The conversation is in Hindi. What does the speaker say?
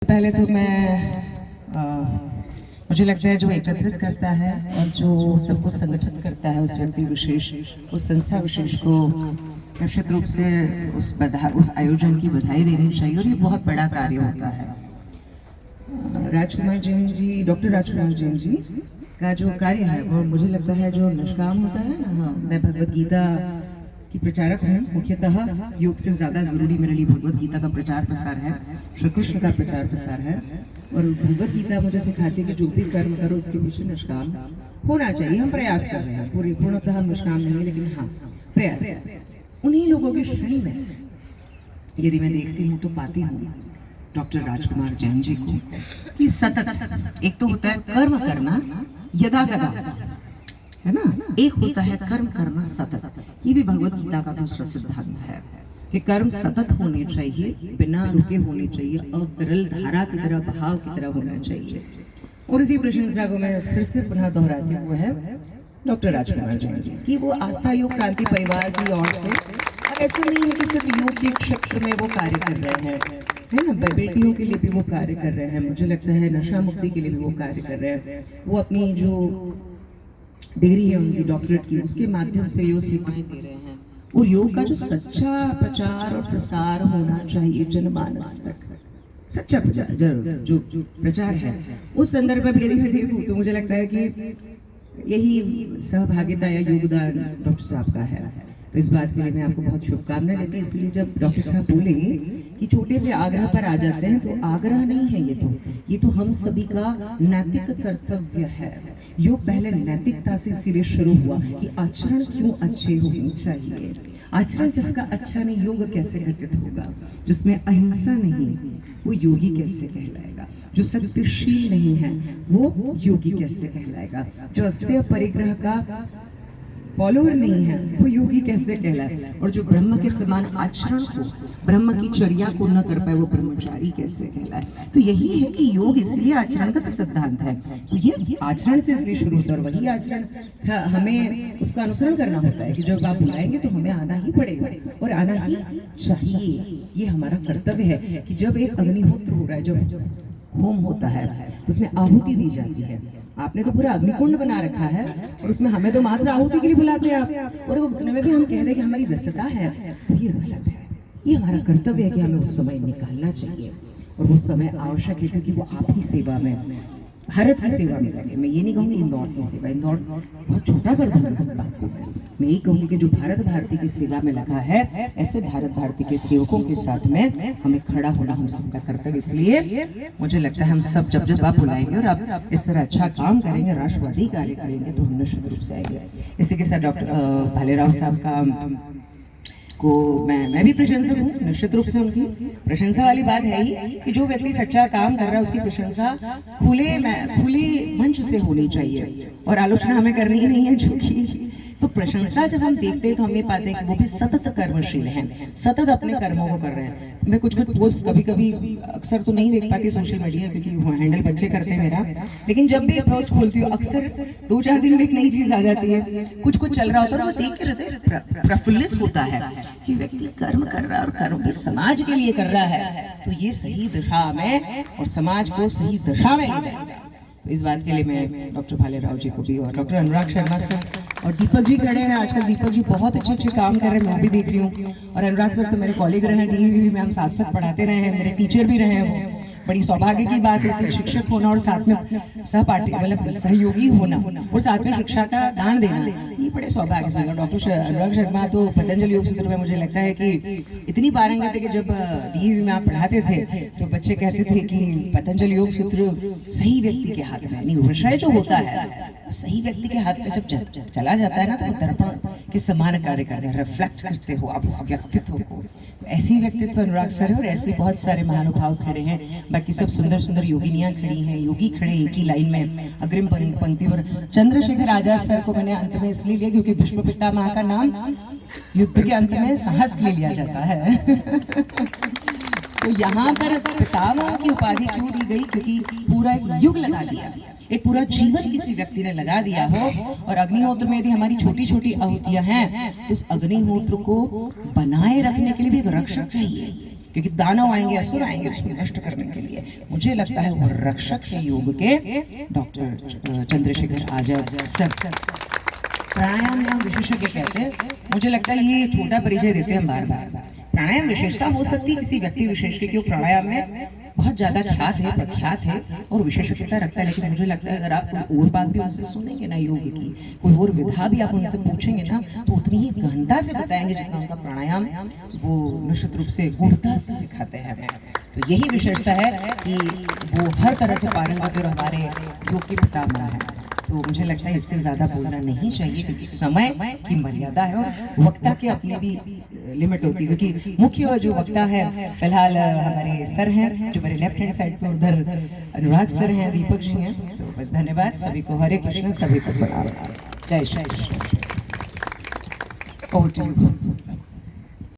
पहले तो मुझे लगता है जो एकत्रित करता है और जो सबको संगठित करता है उस व्यक्ति विशेष, उस संस्था विशेष को निश्चित रूप से उस आयोजन की बधाई देनी चाहिए। और ये बहुत बड़ा कार्य होता है। राजकुमार जैन जी, डॉक्टर राजकुमार जैन जी का जो कार्य है वो मुझे लगता है जो निष्काम होता है ना। हाँ, मैं भगवत गीता की प्रचारक हूँ। मुख्यतः योग से ज्यादा जरूरी मेरे लिए भगवत गीता का प्रचार प्रसार है, श्री कृष्ण का प्रचार प्रसार है। और भगवत गीता मुझे सिखाती है कि जो भी कर्म करो उसके पीछे निष्काम होना चाहिए। हम प्रयास कर रहे हैं, पूर्णतः हम निष्काम नहीं, लेकिन हाँ प्रयास। उन्हीं लोगों की श्रेणी में यदि मैं देखती हूँ तो पाती हूँ डॉक्टर राजकुमार जैन जी को कि सतत, एक तो होता है कर्म करना यदा कदा, है ना, एक होता है कर्म करना सतत। ये भी भगवत गीता का दूसरा सिद्धांत है कि कर्म सतत होने चाहिए, बिना रुके होने चाहिए, अविरल धारा की तरह, बहाव की तरह होना चाहिए। और इसी प्रशंसा को मैं फिर से पुनः दोहराती हूँ है डॉक्टर राजकुमार जैन जी कि वो आस्था योग क्रांति परिवार की ओर से, और ऐसा नहीं है कि सिर्फ योग के क्षेत्र में वो कार्य कर रहे हैं, है ना, बेटियों के लिए भी वो कार्य कर रहे हैं। मुझे लगता है नशा मुक्ति के लिए भी वो कार्य कर रहे हैं। वो अपनी जो डिग्री है उनकी डॉक्टरेट की, उसके माध्यम से योग सेवाएं दे रहे हैं। और योग का जो सच्चा प्रचार और प्रसार होना चाहिए जनमानस तक, सच्चा प्रचार जरूर जो प्रचार है, उस संदर्भ में यदि मैं देखूं तो मुझे लगता है कि यही सहभागिता या योगदान डॉक्टर साहब का है। तो इस बात के लिए मैं आपको बहुत शुभकामनाएं देती हूँ। इसलिए जब डॉक्टर साहब बोले कि छोटे से आग्रह पर आ जाते हैं, तो आग्रह नहीं है, ये तो हम सभी का नैतिक कर्तव्य है। योग पहले नैतिकता से इसीलिए शुरू हुआ कि आचरण क्यों अच्छे होने चाहिए। आचरण जिसका अच्छा नहीं, योग कैसे घटित होगा। जिसमें अहिंसा नहीं, वो योगी कैसे कहलाएगा। जो सत्यशील नहीं है, वो योगी कैसे कहलाएगा। जो अस्तेय परिग्रह का फॉलोअर नहीं है, वो योगी कैसे कहलाए। और जो ब्रह्म के समान आचरण को, ब्रह्म की चर्या को न कर पाए, वो ब्रह्मचारी कैसे कहलाए। तो यही है कि योग इसलिए आचरण का सिद्धांत है। तो ये आचरण से इसलिए शुरू होता है, और वही आचरण हमें उसका अनुसरण करना होता है कि जब आप बुलाएंगे तो हमें आना ही पड़ेगा और आना ही चाहिए। ये हमारा कर्तव्य है कि जब एक अग्निहोत्र हो रहा है, जब होम होता है, तो उसमें आहुति दी जाती है। आपने तो पूरा अग्निकुंड बना रखा है और उसमें हमें तो मात्र आहुति के लिए बुलाते हैं आप, और उतने में भी हम कह दें कि हमारी व्यस्तता है, तो ये गलत है। ये हमारा कर्तव्य है कि हमें उस समय निकालना चाहिए, और वो समय आवश्यक है क्योंकि वो आपकी सेवा में, भारत की सेवा में लगे। मैं ये नहीं कहूँगी इंदौर की सेवा, इंदौर बहुत छोटा कर दूंगा इस बात को। मैं यही कहूँगी कि जो भारत भारती की सेवा में लगा है, ऐसे भारत भारती के सेवकों के साथ में हमें खड़ा होना हम सबका कर्तव्य। इसलिए मुझे लगता है हम सब जब आप बुलाएंगे और आप इस तरह अच्छा काम करेंगे, राष्ट्रवादी कार्य करेंगे, तो हम निश्चित रूप से आएंगे। इसी के साथ डॉक्टर भालेराव साहब का को मैं भी प्रशंसक हूँ। निश्चित रूप से उनकी प्रशंसा वाली बात है ही कि जो व्यक्ति सच्चा काम कर रहा है उसकी प्रशंसा खुले मंच से होनी चाहिए, और आलोचना हमें करनी ही नहीं है। झूठी तो प्रशंसा जब हम देखते हैं तो हम ये पाते हैं कि वो भी सतत कर्मशील हैं, सतत अपने कर्मों को कर रहे हैं। मैं कुछ पोस्ट कभी अक्सर तो नहीं देख पाती सोशल मीडिया, क्योंकि वो हैंडल बच्चे करते हैं मेरा, लेकिन जब भी पोस्ट खोलती हूँ अक्सर 2-4 दिन में एक नई चीज आ जाती है, कुछ चल रहा होता है और वो देख के रहते प्रफुल्लित होता है कि व्यक्ति कर्म कर रहा है और कर्म भी समाज के लिए कर रहा है, तो ये सही दिशा में और समाज को सही दिशा में ले जाएगा। तो इस बात के लिए मैं डॉक्टर भालेराव जी को भी, और डॉक्टर अनुराग शर्मा सर और दीपक जी खड़े हैं। आजकल दीपक जी बहुत अच्छे काम कर रहे हैं, मैं भी देख रही हूँ। और अनुराग सर तो मेरे कॉलीग रहे हैं, डीईवी में हम साथ पढ़ाते रहे हैं, मेरे टीचर भी रहे हैं। वो बड़ी सौभाग्य की बात है शिक्षक होना और साथ में सहपाठी मतलब सहयोगी होना और साथ में शिक्षा का दान देना, ये बड़े सौभाग्य से। डॉक्टर अनुराग शर्मा तो पतंजलि योग सूत्र में मुझे लगता है कि इतनी पारंगत है कि जब डीईवी में आप पढ़ाते थे तो बच्चे कहते थे कि पतंजलि योग सूत्र सही व्यक्ति के हाथ में नहीं, विषय जो होता है सही व्यक्ति के हाथ में जब चला जाता है ना, तो दर्पण के समान कार्य करते हैं, रिफ्लेक्ट करते हो आप उस व्यक्तित्व को। ऐसी व्यक्तित्व अनुराग सर है, और ऐसे बहुत सारे महानुभाव खड़े हैं। बाकी सब सुंदर सुंदर योगिनियां खड़ी हैं, योगी खड़े एक ही लाइन में अग्रिम पंक्ति पर। चंद्रशेखर आजाद सर को मैंने अंत में इसलिए लिया क्योंकि भीष्म पितामह का नाम युद्ध के अंत में साहस के लिए लिया जाता है। तो यहाँ पर पितामह की उपाधि क्यों दी गई, क्योंकि पूरा एक युग लगा दिया, एक पूरा जीवन किसी व्यक्ति ने लगा दिया हो। और अग्निहोत्र में यदि हमारी छोटी छोटी आहुतियां हैं, तो उस अग्निहोत्र को बनाए रखने के लिए भी एक रक्षक चाहिए। क्योंकि दानव आएंगे, असुर आएंगे उसको नष्ट करने के लिए। मुझे लगता है वो रक्षक है योग के डॉक्टर चंद्रशेखर आजाद सर। प्राणायाम में हम विशेषज्ञ कहते हैं, मुझे लगता है ये छोटा परिचय देते हैं बार बार। प्राणायाम विशेषता हो सकती है किसी व्यक्ति विशेष की, क्योंकि प्राणायाम में बहुत ज्यादा ख्यात है, प्रख्यात है और विशेषज्ञता रखता है। लेकिन मुझे लगता है अगर आप कोई और बात भी उनसे सुनेंगे ना योग की, कोई और विधा भी आप उनसे पूछेंगे ना, तो उतनी ही गहनता से बताएंगे जितना उनका प्राणायाम वो निश्चित रूप से गूढ़ता से सिखाते हैं हमें। तो यही विशेषता है कि वो हर तरह से पारंगत और हमारे योग के पितामह हैं। तो मुझे लगता है इससे ज्यादा बोलना नहीं चाहिए, क्योंकि समय की मर्यादा है और वक्ता की अपनी भी लिमिट होती है। क्योंकि मुख्य जो वक्ता है फिलहाल हमारे सर हैं, जो मेरे लेफ्ट हैंड साइड पर उधर अनुराग सर हैं, दीपक जी हैं। तो बस धन्यवाद सभी को, हरे कृष्ण, सभी को प्रणाम, जय Shri Krishna. Over to you.